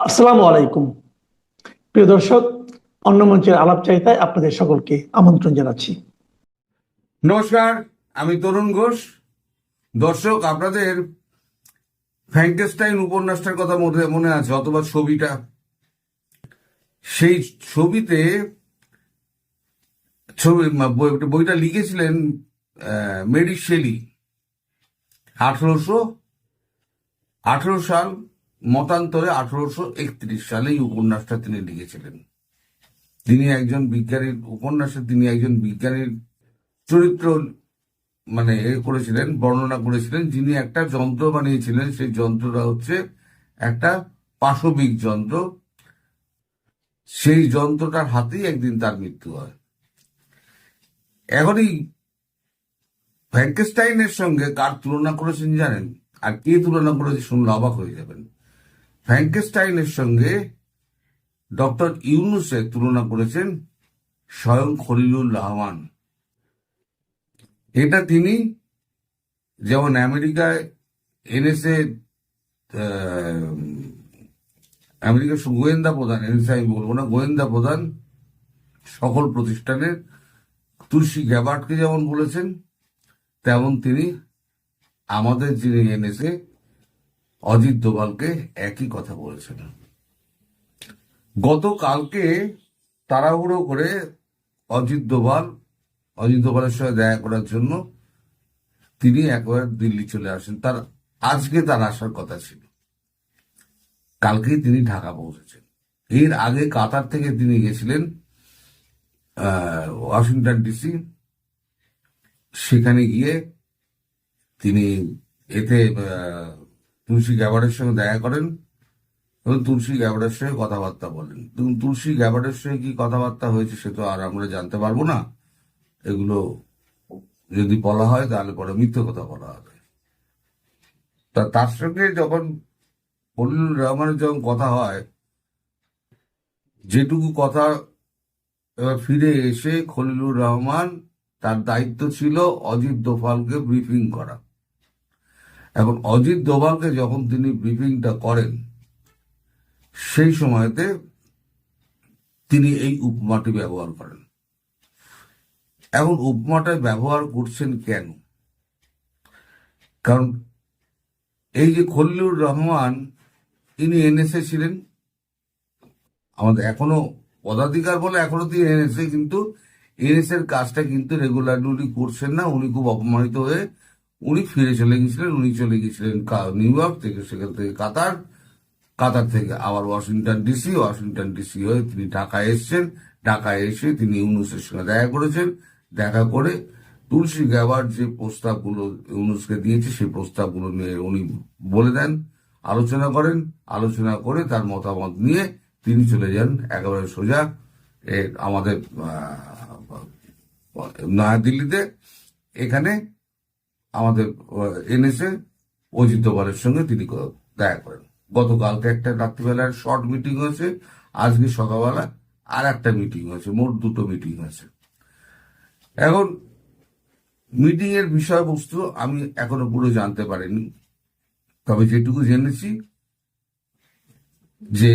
আসসালামু আলাইকুম। প্রিয় দর্শক, অন্য মঞ্চের আলাপচারিতায় আপনাদের সকলকে আমন্ত্রণ জানাচ্ছি। নমস্কার, আমি তরুণ ঘোষ। দর্শক, আপনাদের ফ্র্যাঙ্কেনস্টাইন উপন্যাসটার কথা মনে আছে, অথবা ছবিটা? সেই ছবিতে বইটা লিখেছিলেন মেরি শেলি। 1818 সাল মতান্তরে 1831 সালে এই উপন্যাসটা তিনি লিখেছিলেন। তিনি একজন বিজ্ঞানীর উপন্যাসে তিনি একজন বিজ্ঞানীর চরিত্র করেছিলেন, বর্ণনা করেছিলেন, যিনি একটা যন্ত্র বানিয়েছিলেন। সেই যন্ত্রটা হচ্ছে একটা পাশবিক যন্ত্র। সেই যন্ত্রটার হাতেই একদিন তার মৃত্যু হয়। এখন এই ফ্র্যাঙ্কেনস্টাইনের সঙ্গে কার তুলনা করেছেন জানেন? আর কে তুলনা করেছে শুনলে অবাক হয়ে যাবেন। ফ্র্যাঙ্কেনস্টাইনের সঙ্গে ডক্টর ইউনুসের তুলনা করেছেন স্বয়ং খলিলুর রহমান। এটা তিনি যেমন আমেরিকায় এনএসএ, আমেরিকার গোয়েন্দা প্রধান, এনএসএ আমি বলবো না, গোয়েন্দা প্রধান সকল প্রতিষ্ঠানের তুলসী গ্যাবার্টকে যেমন বলেছেন, তেমন তিনি আমাদের যিনি এনএসএ অজিত দোভালকে একই কথা বলেছেন। গতকালকে তাড়াহুড়ো করে অজিত দোভালের সঙ্গে দেখা করার জন্য তিনি একবার দিল্লি চলে আসেন। আজকে তার আসার কথা ছিল, কালকেই তিনি ঢাকা পৌঁছেছেন। এর আগে কাতার থেকে তিনি গেছিলেন ওয়াশিংটন ডিসি। সেখানে গিয়ে তিনি তুলসী গ্যাবার্ডের সঙ্গে দেখা করেন এবং তুলসী গ্যাবার্ডের সঙ্গে কথাবার্তা বলেন। তুলসী গ্যাবার্ডের সঙ্গে কি কথাবার্তা হয়েছে সে তো আর আমরা জানতে পারবো না। এগুলো যদি বলা হয় তাহলে পরে মিথ্যে কথা বলা হবে। তার সঙ্গে যখন খলিলুর রহমানের যখন কথা হয়, যেটুকু কথা, এবার ফিরে এসে খলিলুর রহমান, তার দায়িত্ব ছিল অজিত দোভালকে ব্রিফিং করা। এখন অজিত দোভালকে যখন তিনি ব্রিফিংটা করেন, সেই সময়তে তিনি এই উপমাটি ব্যবহার করেন। এখন উপমাটা ব্যবহার করছেন কেন? কারণ এই যে খলিলুর রহমান, ইনি এনএসএ ছিলেন, আমাদের এখনো পদাধিকার বলে এখনো তিনি এনএসএ, কিন্তু এনএসএ এর কাজটা কিন্তু রেগুলারলি উনি করছেন না। উনি খুব অপমানিত হয়ে উনি ফিরে চলে গেছিলেন। উনি চলে গেছিলেন নিউ ইয়র্ক থেকে, সেখান থেকে কাতার, কাতার থেকে আবার ওয়াশিংটন ডিসি হয়ে তিনি ঢাকায় এসছেন। ঢাকায় এসে তিনি ইউনুসের সঙ্গে দেখা করেছেন। দেখা করে তুলসী গ্যাবার্ড যে প্রস্তাবগুলো ইউনুসকে দিয়েছে, সেই প্রস্তাবগুলো নিয়ে উনি বলে দেন, আলোচনা করেন। আলোচনা করে তার মতামত নিয়ে তিনি চলে যান একেবারে সোজা আমাদের নয়াদিল্লিতে। এখানে আমাদের এনএসএ অজিত দোভালের সঙ্গে তিনি দেখা করেন। গতকালকে একটা রাত্রিবেলার শর্ট মিটিং হয়েছে, আজকে সকালবেলা আর একটা মিটিং হয়েছে, মোট দুটো মিটিং হয়েছে। এখন মিটিং এর বিষয়বস্তু আমি এখনো পুরো জানতে পারিনি, তবে যেটুকু জেনেছি যে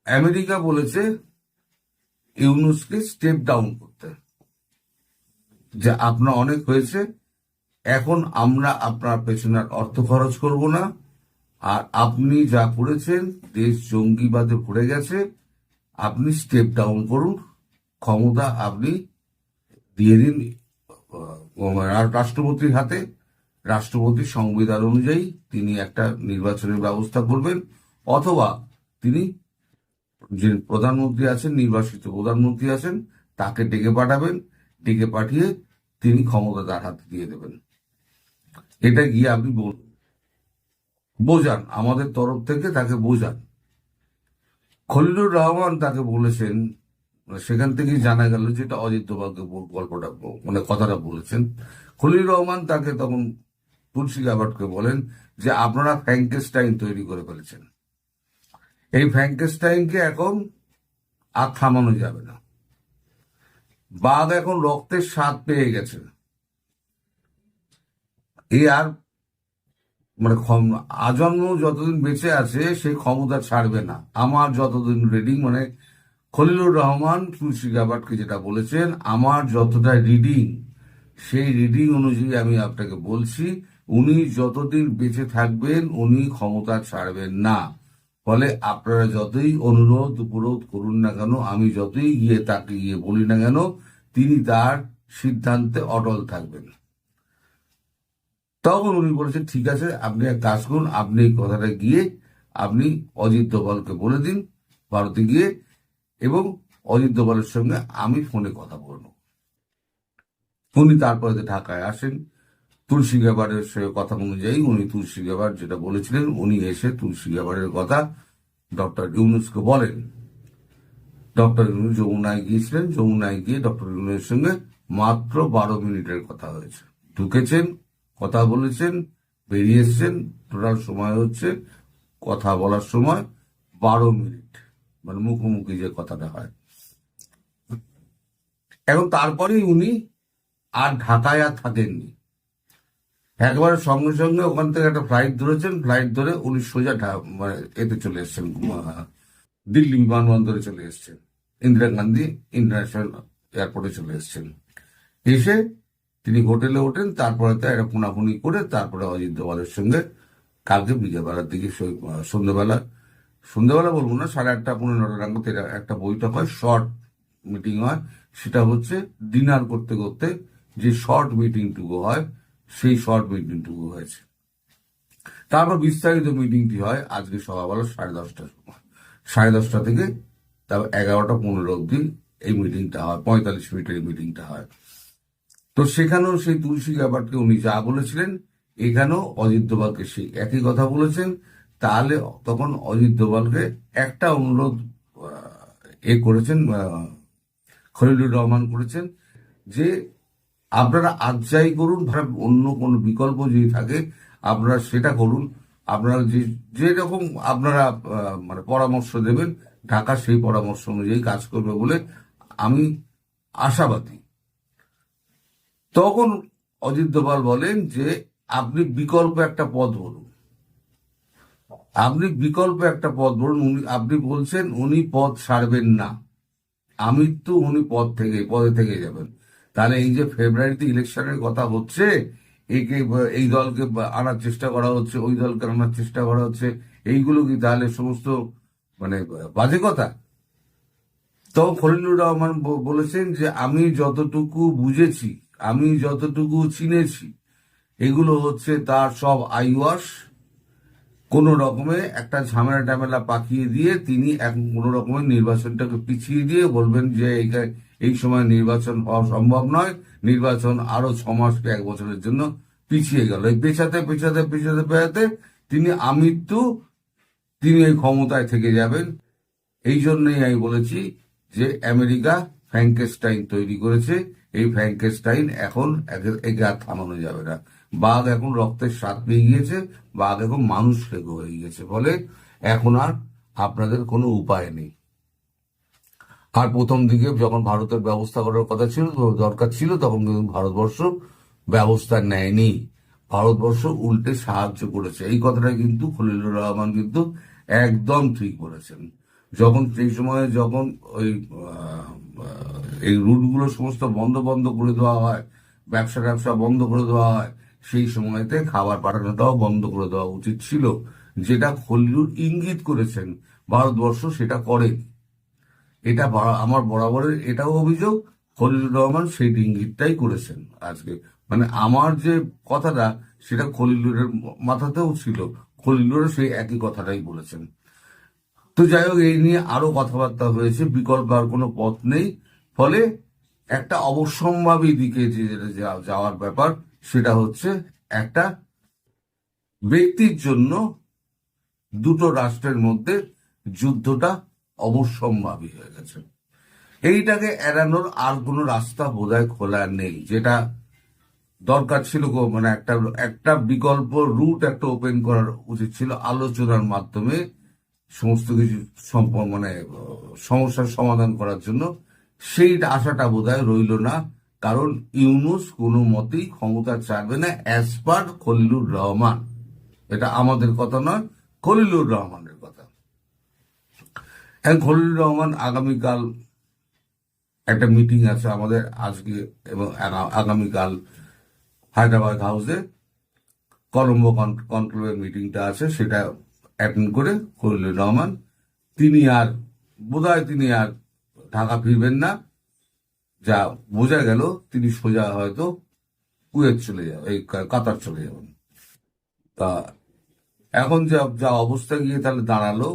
আমেরিকা বলেছে ইউনুসকে স্টেপ ডাউন করতে, যে আপনার অনেক হয়েছে, এখন আমরা আপনার পেছনে অর্থ খরচ করব না, আর আপনি যা করেছেন দেশ জঙ্গিবাদে ভরে গেছে, আপনি স্টেপ ডাউন করুন, ক্ষমতা আপনি দিয়ে দিন রাষ্ট্রপতির হাতে। রাষ্ট্রপতির সংবিধান অনুযায়ী তিনি একটা নির্বাচনের ব্যবস্থা করবেন, অথবা তিনি যে প্রধানমন্ত্রী আছেন, নির্বাচিত প্রধানমন্ত্রী আছেন, তাকে ডেকে পাঠাবেন। ডেকে পাঠিয়ে তিনি ক্ষমতা তার হাতে দিয়ে দেবেন। এটা গিয়ে আপনি বোঝান, আমাদের তরফ থেকে তাকে বোঝান। খলিলুর রহমান তাকে বলেছেন, সেখান থেকেই জানা গেল যেটা অজিত দোভালকে গল্পটা কথাটা বলেছেন। খলিলুর রহমান তাকে তখন তুলসী গ্যাবার্টকে বলেন যে আপনারা ফ্র্যাঙ্কেনস্টাইন তৈরি করে ফেলেছেন, এই ফ্র্যাঙ্কেনস্টাইনকে এখন আর থামানো যাবে না। বাঘ এখন রক্তের স্বাদ পেয়ে গেছে, এ আর মানে আজন্ম যতদিন বেঁচে আছে সেই ক্ষমতা ছাড়বে না। আমার যতদিন রিডিং, মানে খলিলুর রহমান তুলসী গাবার্ডকে যেটা বলেছেন, আমার যতটা রিডিং, সেই রিডিং অনুযায়ী আমি আপনাকে বলছি, উনি যতদিন বেঁচে থাকবেন উনি ক্ষমতা ছাড়বেন না। ফলে আপনারা যতই অনুরোধ উপরোধ করুন না কেন, আমি যতই গিয়ে তাকে গিয়ে বলি না কেন, তিনি তার সিদ্ধান্তে অটল থাকবেন। তখন উনি বলেছেন, ঠিক আছে, আপনি এক কাজ করুন, আপনি এই কথাটা গিয়ে আপনি অজিত দোভালকে বলে দিন ভারতে গিয়ে, এবং অজিত দোভালের সঙ্গে আমি ফোনে কথা বলবো। উনি তারপরে ঢাকায় আসেন। তুলসী গ্যাবার্ডের সঙ্গে কথা অনুযায়ী উনি তুলসী গ্যাবার্ড যেটা বলেছিলেন, উনি এসে তুলসী গ্যাবার্ডের কথা ডক্টর ইউনূসকে বলেন। ডক্টর ইউনূস যমুনায় গিয়েছিলেন, যমুনায় গিয়ে ডক্টর ইউনূসের সঙ্গে মাত্র 12 মিনিটের কথা হয়েছে। ঢুকেছেন, কথা বলেছেন, বেরিয়ে এসছেন। টোটাল সময় হচ্ছে, কথা বলার সময় 12 মিনিট, মানে মুখোমুখি যে কথাটা হয়। এখন তারপরেই উনি আর ঢাকায় আর থাকেননি, একবারে সঙ্গে সঙ্গে ওখান থেকে একটা ফ্লাইট ধরেছেন। ফ্লাইট ধরে উনি সোজা মানে এতে চলে এসছেন, দিল্লি বিমানবন্দরে চলে এসছেন, ইন্দিরা গান্ধী ইন্টারন্যাশনাল এয়ারপোর্টে চলে এসছেন। এসে তিনি হোটেলে ওঠেন, তারপরে তো একটা ফোনাফুনি করে তারপরে অজিত দোভালের সঙ্গে কালকে বিকেলবেলার দিকে সন্ধ্যেবেলা বলবো না, 8:30 পৌনে 9টা নাগাদ একটা বৈঠক হয়, শর্ট মিটিং হয়। সেটা হচ্ছে ডিনার করতে করতে যে শর্ট মিটিংটুকু হয়, সেই শর্ট মিটিংটুকু হয়েছে। তারপর বিস্তারিত মিটিংটি হয় আজকে সকালবেলা 10:30টার সময়। 10:30 থেকে তারপর 11:15 অব্দি এই মিটিংটা হয়, 45 মিনিটের মিটিংটা হয়। তো সেখানেও সেই তুলসী গাবার্ডকে উনি যা বলেছিলেন, এখানেও অজিত দোভালকে সেই একই কথা বলেছেন। তাহলে তখন অজিত দোভালকে একটা অনুরোধ করেছেন, খলিলুর রহমান করেছেন, যে আপনারা আজ যাই করুন, অন্য কোনো বিকল্প যদি থাকে আপনারা সেটা করুন। আপনারা যেরকম আপনারা মানে পরামর্শ দেবেন, ঢাকা সেই পরামর্শ অনুযায়ী কাজ করবে বলে আমি আশাবাদী। তখন অজিত দোভাল বলেন যে আপনি বিকল্প একটা পথ বলুন, আপনি বিকল্প একটা পথ বলুন। আপনি বলছেন উনি পদ ছাড়বেন না, আমৃত্যু উনি পদে থেকে যাবেন। তাহলে এই যে ফেব্রুয়ারিতে ইলেকশনের কথা হচ্ছে, এই দলকে আনার চেষ্টা করা হচ্ছে, ওই দলকে আনার চেষ্টা করা হচ্ছে, এইগুলো কি তাহলে সমস্ত মানে বাজে কথা? তখন খলিলুর রহমান বলেছেন যে আমি যতটুকু বুঝেছি, আমি যতটুকু চিনেছি, এগুলো হচ্ছে তার সব আইওয়াশ। কোন রকমে একটা ঝামেলা টামেলা পাকিয়ে দিয়ে তিনি কোন রকমের নির্বাচনটাকে পিছিয়ে দিয়ে বলবেন যে এই সময় নির্বাচন হওয়া সম্ভব নয়, নির্বাচন আরো 6 মাস 1 বছরের জন্য পিছিয়ে গেল। এই পেছাতে পেছাতে পেছাতে পেছাতে তিনি আমৃত্যু তিনি এই ক্ষমতায় থেকে যাবেন। এই জন্যই আমি বলেছি যে আমেরিকা ফ্র্যাঙ্কেস্টাইন তৈরি করেছে। এই ফ্র্যাঙ্কেস্টাইন এখন একে আর থামানো যাবে না। বাঘ এখন রক্তের স্বাদ পেয়ে গিয়েছে, বাঘ এখন মানুষ খেকো হয়ে গিয়েছে। ফলে এখন আর আপনাদের কোনো উপায় নেই। আর প্রথম দিকে যখন ভারতের ব্যবস্থা করার কথা ছিল, দরকার ছিল, তখন কিন্তু ভারতবর্ষ ব্যবস্থা নেয়নি। ভারতবর্ষ উল্টে সাহায্য করেছে। এই কথাটা কিন্তু খলিলুর রহমান কিন্তু একদম ঠিক বলেছেন। যখন সেই সময়ে যখন ওই এই রুটগুলো সমস্ত বন্ধ করে দেওয়া হয়, ব্যবসা বন্ধ করে দেওয়া হয়, সেই সময়তে খাবার পাঠানোটাও বন্ধ করে দেওয়া উচিত ছিল, যেটা খলিলুর ইঙ্গিত করেছেন। ভারতবর্ষ সেটা করেনি। এটা আমার বরাবরের এটাও অভিযোগ, খলিলুর রহমান সেই ইঙ্গিতটাই করেছেন আজকে। মানে আমার যে কথাটা সেটা খলিলুরের মাথাতেও ছিল, খলিলুর সেই একই কথাটাই বলেছেন। তো যাই হোক, এই নিয়ে আরো কথাবার্তা হয়েছে, বিকল্প আর কোনো পথ নেই। ফলে একটা অবশ্যম্ভাবী দিকে যাওয়ার ব্যাপার, সেটা হচ্ছে একটা ব্যক্তির জন্য দুটো রাষ্ট্রের মধ্যে যুদ্ধটা অবশ্যম্ভাবী হয়ে গেছে। এইটাকে এড়ানোর আর কোনো রাস্তা বোধহয় খোলা নেই, যেটা দরকার ছিল। মানে একটা বিকল্প রুট একটা ওপেন করার উচিত ছিল আলোচনার মাধ্যমে সমস্ত কিছু মানে সমস্যার সমাধান করার জন্য। সেই আশাটা বোধহয় রইল না, কারণ ইউনূস কোনো মতেই ক্ষমতা ছাড়বে না, অ্যাজ পার খলিলুর রহমান। এটা আমাদের কথা নয়, খলিলুর রহমানের কথা। খলিলুর রহমান আগামীকাল একটা মিটিং আছে আমাদের আজকে এবং আগামীকাল হায়দ্রাবাদ হাউসে কলম্বো কন্ট্রোলের মিটিংটা আছে, সেটা অ্যাটেন্ড করে খলিলুর রহমান তিনি আর ঢাকা ফিরবেন না। যা বোঝা গেল তিনি সোজা হয়তো কুয়েত চলে যাবে, এই কাতার চলে যাবেন। তা এখন যা অবস্থা গিয়ে তাহলে দাঁড়ালো,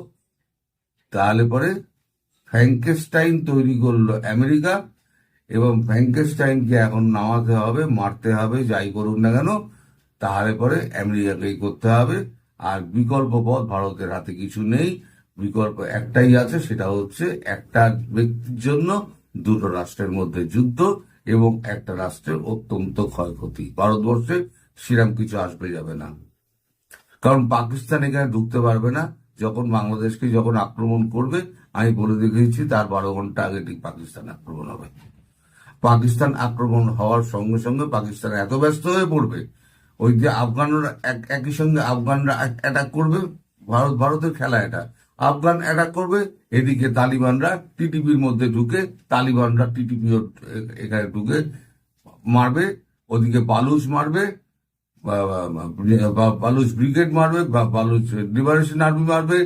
তাহলে পরে ফ্র্যাঙ্কেস্টাইন তৈরি করলো আমেরিকা, এবং ফ্র্যাঙ্কেস্টাইনকে এখন নামাতে হবে, মারতে হবে, যাই করুক না কেন, তাহলে পরে আমেরিকাকেই করতে হবে। আর বিকল্প পথ ভারতের হাতে কিছু নেই, বিকল্প একটাই আছে, সেটা হচ্ছে একটা ব্যক্তির জন্য দুটো রাষ্ট্রের মধ্যে যুদ্ধ এবং একটা রাষ্ট্রের অত্যন্ত ক্ষয়ক্ষতি। ভারতবর্ষে সেরকম কিছু আসবে যাবে না, কারণ পাকিস্তান এখানে ঢুকতে পারবে না। যখন বাংলাদেশকে যখন আক্রমণ করবে, আমি বলে দেখেছি তার 12 ঘন্টা আগে ঠিক পাকিস্তান আক্রমণ হবে। পাকিস্তান আক্রমণ হওয়ার সঙ্গে সঙ্গে পাকিস্তান এত ব্যস্ত হয়ে পড়বে, ওই যে আফগানরা একই সঙ্গে আফগানরা অ্যাটাক করবে, ভারতের খেলা এটা, আফগান অ্যাটাক করবে, এদিকে তালিবানরা টিটিপির মধ্যে ঢুকে, তালিবানরা টিটিপি এখানে ঢুকে মারবে, ওদিকে বালুচ মারবে, বালুচ ব্রিগেড মারবে, বালুচ লিবারেশন আর্মি মারবে,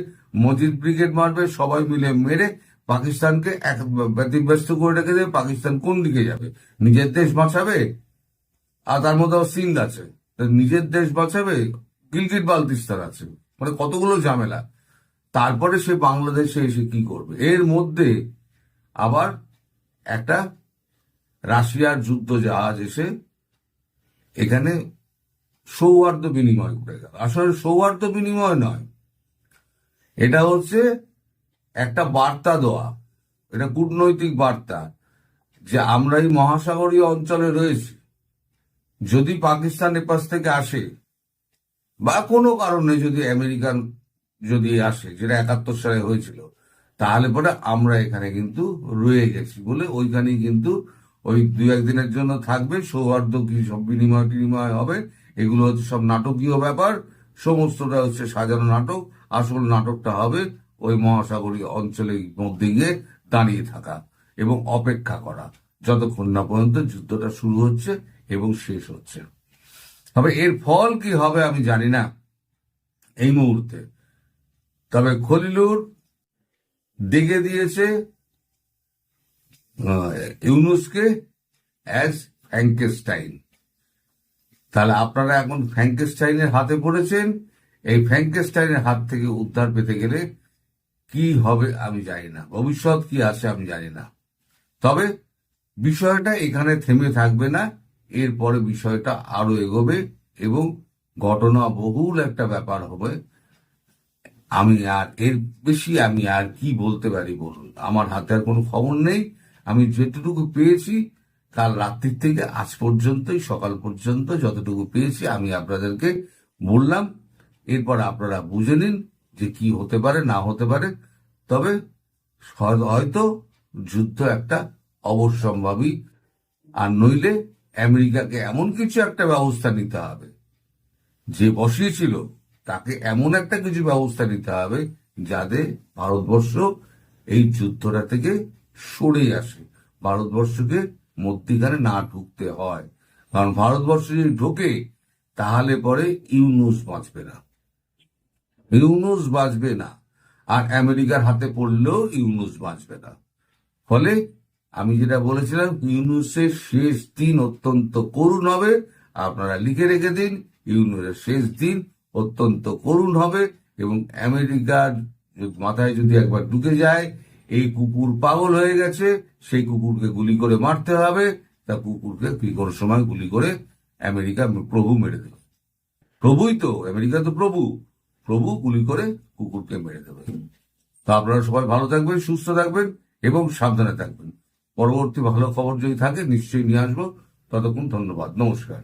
মজিদ ব্রিগেড মারবে, সবাই মিলে মেরে পাকিস্তানকে ব্যতিব্যস্ত করে রেখে দেবে। পাকিস্তান কোন দিকে যাবে? নিজের দেশ বাঁচাবে? আর তার মধ্যে সিন্ধ আছে, নিজের দেশ বাঁচাবে, গিলগিট বালতিস্তান আছে, মানে কতগুলো ঝামেলা। তারপরে সে বাংলাদেশে এসে কি করবে? এর মধ্যে আবার একটা রাশিয়ার যুদ্ধ জাহাজ এসে এখানে সৌহার্দ্য বিনিময় করে গেল। আসলে সৌহার্দ্য বিনিময় নয়, এটা হচ্ছে একটা বার্তা দেওয়া, এটা কূটনৈতিক বার্তা যে আমরা এই মহাসাগরীয় অঞ্চলে রয়েছি, যদি পাকিস্তান এপাশ থেকে আসে বা কোনো কারণে যদি আমেরিকান যদি আসে, যেটা 71 সালে হয়েছিল, তাহলে পরে আমরা এখানে কিন্তু রয়ে গেছি বলে ওইখানেই কিন্তু ওই 2-1 দিনের জন্য থাকবে, সৌহার্দ্য কি সব বিনিময় টিনিময় হবে। এগুলো হচ্ছে সব নাটকীয় ব্যাপার, সমস্তটা হচ্ছে সাজানো নাটক। আসল নাটকটা হবে ওই মহাসাগরীয় অঞ্চলের মধ্যে গিয়ে দাঁড়িয়ে থাকা এবং অপেক্ষা করা যতক্ষণ না পর্যন্ত যুদ্ধটা শুরু হচ্ছে এবং শেষ হচ্ছে। তবে এর ফল কি হবে আমি জানি না এই মুহূর্তে। তবে খলিলুর দেখে দিয়েছে ইউনুসকে অ্যাজ ফ্র্যাঙ্কেস্টাইন। তাহলে আপনারা এখন ফ্র্যাঙ্কেস্টাইনের হাতে পড়েছেন। এই ফ্র্যাঙ্কেস্টাইনের হাত থেকে উদ্ধার পেতে গেলে কি হবে আমি জানি না, ভবিষ্যৎ কি আছে আমি জানি না। তবে বিষয়টা এখানে থেমে থাকবে না, এরপরে বিষয়টা আরো এগোবে এবং ঘটনা বহুল একটা ব্যাপার হবে। এর বেশি আমি আর কি বলতে পারি বলুন? আমার হাতে আর কোনো খবর নেই। আমি যেটুকু পেয়েছি কাল রাত্রির থেকে আজ পর্যন্তই, সকাল পর্যন্ত যতটুকু পেয়েছি আমি আপনাদেরকে বললাম। এরপর আপনারা বুঝে নিন যে কি হতে পারে না হতে পারে। তবে হয়তো যুদ্ধ একটা অবশ্যম্ভাবী, আর নইলে আমেরিকাকে এমন কিছু একটা ব্যবস্থা নিতে হবে, যে বসিয়েছিল তাকে এমন একটা কিছু ব্যবস্থা নিতে হবে যাতে ভারতবর্ষ এই যুদ্ধটা থেকে সরে আসে, ভারতবর্ষকে মধ্যিখানে না ঢুকতে হয়। কারণ ভারতবর্ষ যদি ঢোকে তাহলে পরে ইউনুস বাঁচবে না, ইউনুস বাঁচবে না, আর আমেরিকার হাতে পড়লেও ইউনুস বাঁচবে না। ফলে আমি যেটা বলেছিলাম, ইউনুসের শেষ দিন অত্যন্ত করুণ হবে। আপনারা লিখে রেখে দিন, ইউনুসের শেষ দিন অত্যন্ত করুণ হবে। এবং আমেরিকার মাথায় যদি একবার ঢুকে যায় এই কুকুর পাগল হয়ে গেছে, সেই কুকুরকে গুলি করে মারতে হবে, তা কুকুরকে কি কোনো সময় গুলি করে আমেরিকা প্রভু মেরে দেবে। প্রভুই তো, আমেরিকা তো প্রভু, প্রভু গুলি করে কুকুরকে মেরে দেবে। তো আপনারা সবাই ভালো থাকবেন, সুস্থ থাকবেন এবং সাবধানে থাকবেন। পরবর্তী ভালো খবর যদি থাকে নিশ্চয়ই নিয়ে আসবো। ততক্ষণ ধন্যবাদ, নমস্কার।